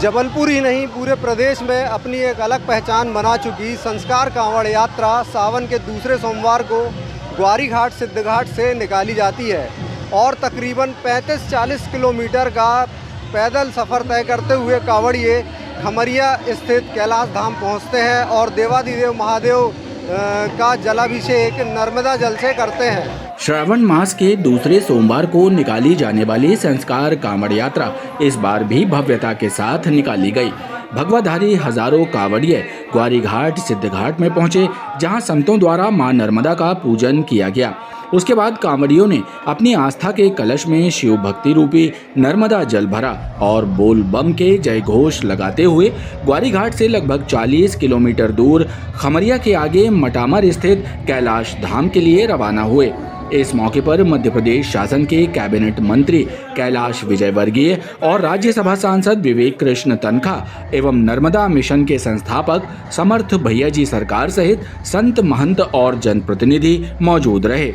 जबलपुर ही नहीं पूरे प्रदेश में अपनी एक अलग पहचान बना चुकी संस्कार कांवड़ यात्रा सावन के दूसरे सोमवार को ग्वारी घाट सिद्धघाट से निकाली जाती है और तकरीबन 35-40 किलोमीटर का पैदल सफ़र तय करते हुए कांवड़िए खमरिया स्थित कैलाश धाम पहुंचते हैं और देवाधिदेव महादेव का जलाभिषेक नर्मदा जल से करते हैं। श्रावण मास के दूसरे सोमवार को निकाली जाने वाली संस्कार कांवड़ यात्रा इस बार भी भव्यता के साथ निकाली गई। भगवाधारी हजारों कांवड़िए ग्वारी घाट सिद्धघाट में पहुंचे, जहां संतों द्वारा मां नर्मदा का पूजन किया गया। उसके बाद कांवड़ियों ने अपनी आस्था के कलश में शिव भक्ति रूपी नर्मदा जल भरा और बोल बम के जय घोष लगाते हुए ग्वारी घाट से लगभग 40 किलोमीटर दूर खमरिया के आगे मटामर स्थित कैलाश धाम के लिए रवाना हुए। इस मौके पर मध्य प्रदेश शासन के कैबिनेट मंत्री कैलाश विजयवर्गीय और राज्यसभा सांसद विवेक कृष्ण तनखा एवं नर्मदा मिशन के संस्थापक समर्थ भैया जी सरकार सहित संत महंत और जनप्रतिनिधि मौजूद रहे।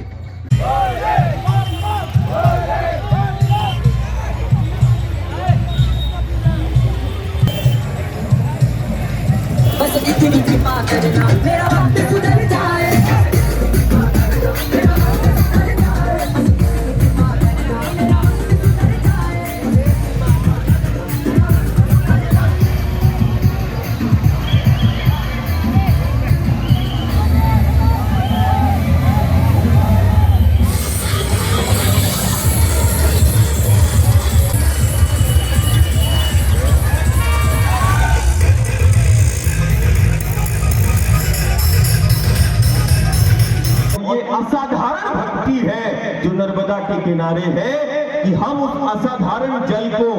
असाधारण भक्ति है जो नर्मदा के किनारे है कि हम उस असाधारण जल को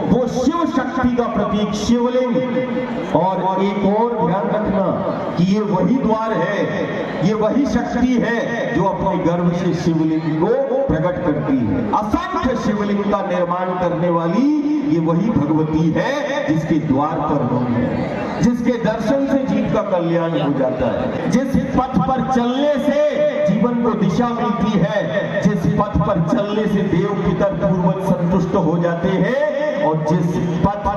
वो शिव शक्ति का प्रतीक शिवलिंग, और एक और ध्यान रखना कि ये वही द्वार है, ये वही शक्ति है जो अपने गर्भ से शिवलिंग को प्रकट करती है। असंख्य शिवलिंग का निर्माण करने वाली ये वही भगवती है जिसके द्वार पर हम हैं, जिसके दर्शन से जीव का कल्याण हो जाता है, जिस पथ पर चलने से जीवन को दिशा मिलती है, जिस पथ पर चलने से देव पितर पूर्वज संतुष्ट हो जाते हैं, और जिस पथ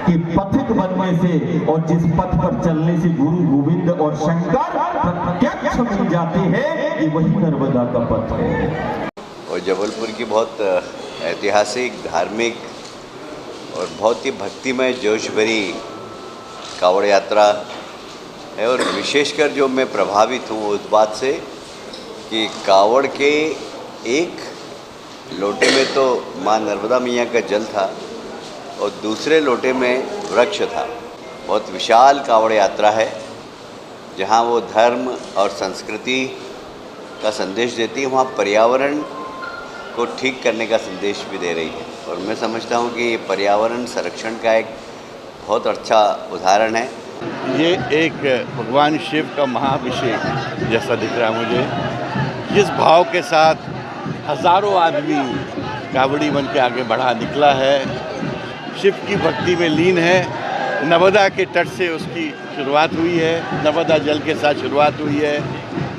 के पथिक बनने से और जिस पथ पर चलने से गुरु गोविंद और शंकर प्रत्यक्ष मिल जाते हैं, ये वही नर्मदा का पथ है। और जबलपुर की बहुत ऐतिहासिक, धार्मिक और बहुत ही भक्तिमय जोश भरी कांवड़ यात्रा है। और विशेषकर जो मैं प्रभावित हूँ उस बात से कि कांवड़ के एक लोटे में तो माँ नर्मदा मैया का जल था और दूसरे लोटे में वृक्ष था। बहुत विशाल कांवड़ यात्रा है जहाँ वो धर्म और संस्कृति का संदेश देती है, वहाँ पर्यावरण को ठीक करने का संदेश भी दे रही है। और मैं समझता हूँ कि ये पर्यावरण संरक्षण का एक बहुत अच्छा उदाहरण है। ये एक भगवान शिव का महाअभिषेक जैसा दिख रहा है मुझे, जिस भाव के साथ हजारों आदमी कांवड़ी बन के आगे बढ़ा निकला है, शिव की भक्ति में लीन है। नर्मदा के तट से उसकी शुरुआत हुई है, नर्मदा जल के साथ शुरुआत हुई है,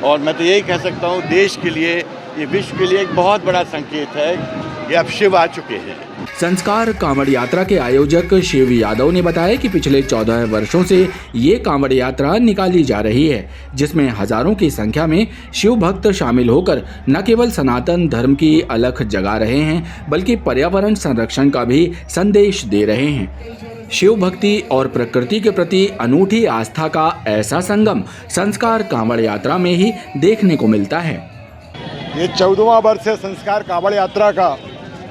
और मैं तो यही कह सकता हूँ देश के लिए, ये विश्व के लिए एक बहुत बड़ा संकेत है कि अब शिव आ चुके हैं। संस्कार कांवड़ यात्रा के आयोजक शिव यादव ने बताया कि पिछले 14 वर्षों से ये कांवड़ यात्रा निकाली जा रही है, जिसमें हजारों की संख्या में शिव भक्त शामिल होकर न केवल सनातन धर्म की अलख जगा रहे हैं, बल्कि पर्यावरण संरक्षण का भी संदेश दे रहे हैं। शिव भक्ति और प्रकृति के प्रति अनूठी आस्था का ऐसा संगम संस्कार कांवड़ यात्रा में ही देखने को मिलता है। ये 14वां वर्ष है संस्कार कांवड़ यात्रा का,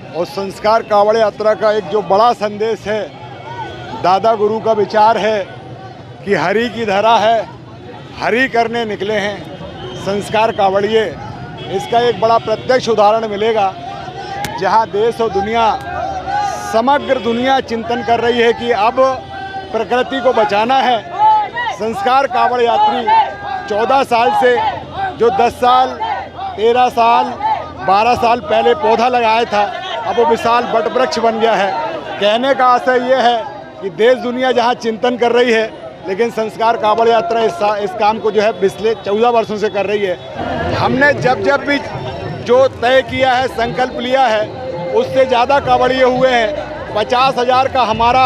और संस्कार कांवड़ यात्रा का एक जो बड़ा संदेश है, दादा गुरु का विचार है कि हरि की धरा है, हरि करने निकले हैं संस्कार कांवड़िए। इसका एक बड़ा प्रत्यक्ष उदाहरण मिलेगा, जहां देश और दुनिया, समग्र दुनिया चिंतन कर रही है कि अब प्रकृति को बचाना है। संस्कार कांवड़ यात्री 14 साल से जो 10 साल, 13 साल, 12 साल पहले पौधा लगाया था, अब वो विशाल वट वृक्ष बन गया है। कहने का आशय ये है कि देश दुनिया जहां चिंतन कर रही है, लेकिन संस्कार कांवड़ यात्रा इस काम को जो है पिछले 14 वर्षों से कर रही है। हमने जब जब भी जो तय किया है, संकल्प लिया है, उससे ज़्यादा कांवड़िए हुए हैं। 50,000 का हमारा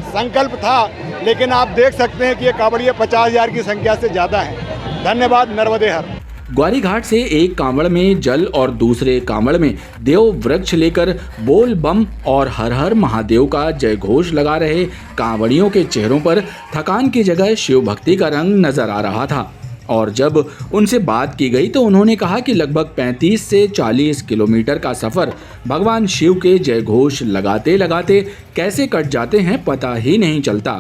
संकल्प था, लेकिन आप देख सकते हैं कि ये कांवड़िए 50,000 की संख्या से ज़्यादा हैं। धन्यवाद। नर्मदे हर। ग्वारी घाट से एक कांवड़ में जल और दूसरे कांवड़ में देव वृक्ष लेकर बोल बम और हर हर महादेव का जय घोष लगा रहे कांवड़ियों के चेहरों पर थकान की जगह शिव भक्ति का रंग नजर आ रहा था। और जब उनसे बात की गई तो उन्होंने कहा कि लगभग 35 से 40 किलोमीटर का सफर भगवान शिव के जय घोष लगाते लगाते कैसे कट जाते हैं पता ही नहीं चलता।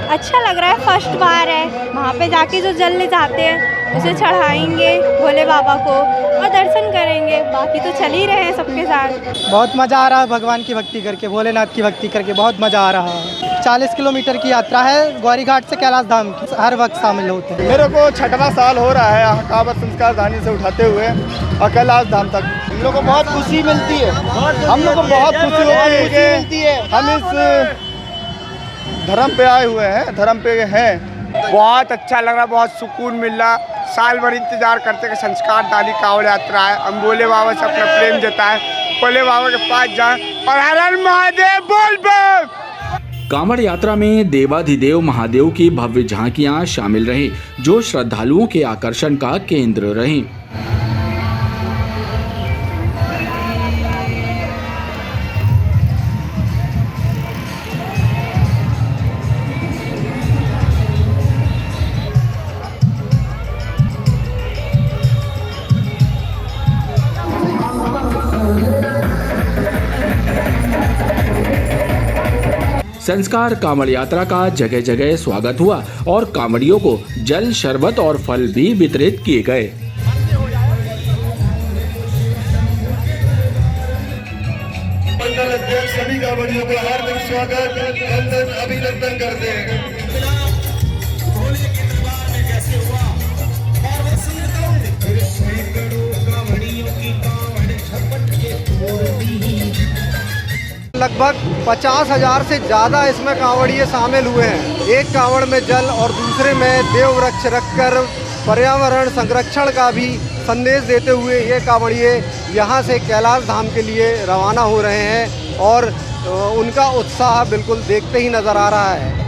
अच्छा लग रहा है, फर्स्ट बार है। वहाँ पे जाके जो जल ले जाते हैं उसे चढ़ाएंगे भोले बाबा को और दर्शन करेंगे। बाकी तो चल ही रहे हैं सबके साथ। बहुत मज़ा आ रहा है भगवान की भक्ति करके, भोलेनाथ की भक्ति करके बहुत मज़ा आ रहा है। 40 किलोमीटर की यात्रा है ग्वारी घाट से कैलाश धाम की, हर वक्त शामिल होते हैं। मेरे को 6वां साल हो रहा है यहाँ कांवड़ संस्कार धानी से उठाते हुए और कैलाश धाम तक। हम लोग को बहुत खुशी मिलती है, हम लोग को बहुत खुशी होती है कि हम इस धर्म पे आए हुए हैं, धर्म पे हैं। बहुत अच्छा लग रहा, बहुत सुकून मिल रहा। साल भर इंतजार करते कि संस्कार दानी कांवड़ यात्रा है, हम भोले बाबा से अपना प्रेम जताएं, भोले बाबा के पास जाएं और हर हर महादेव बोल बम। कांवड़ यात्रा में देवाधिदेव महादेव की भव्य झांकियां शामिल रहीं, जो श्रद्धालुओं के आकर्षण का केंद्र रहीं। संस्कार कांवड़ यात्रा का जगह जगह स्वागत हुआ और कांवड़ियों को जल, शरबत और फल भी वितरित किए गए। मंडल अध्यक्ष सभी कांवड़ियों का हार्दिक स्वागत, अभिनंदन करते हैं। लगभग 50,000 से ज़्यादा इसमें कांवड़िए शामिल हुए हैं। एक कांवड़ में जल और दूसरे में देव वृक्ष रखकर पर्यावरण संरक्षण का भी संदेश देते हुए ये कांवड़िए यहाँ से कैलाश धाम के लिए रवाना हो रहे हैं और उनका उत्साह बिल्कुल देखते ही नज़र आ रहा है।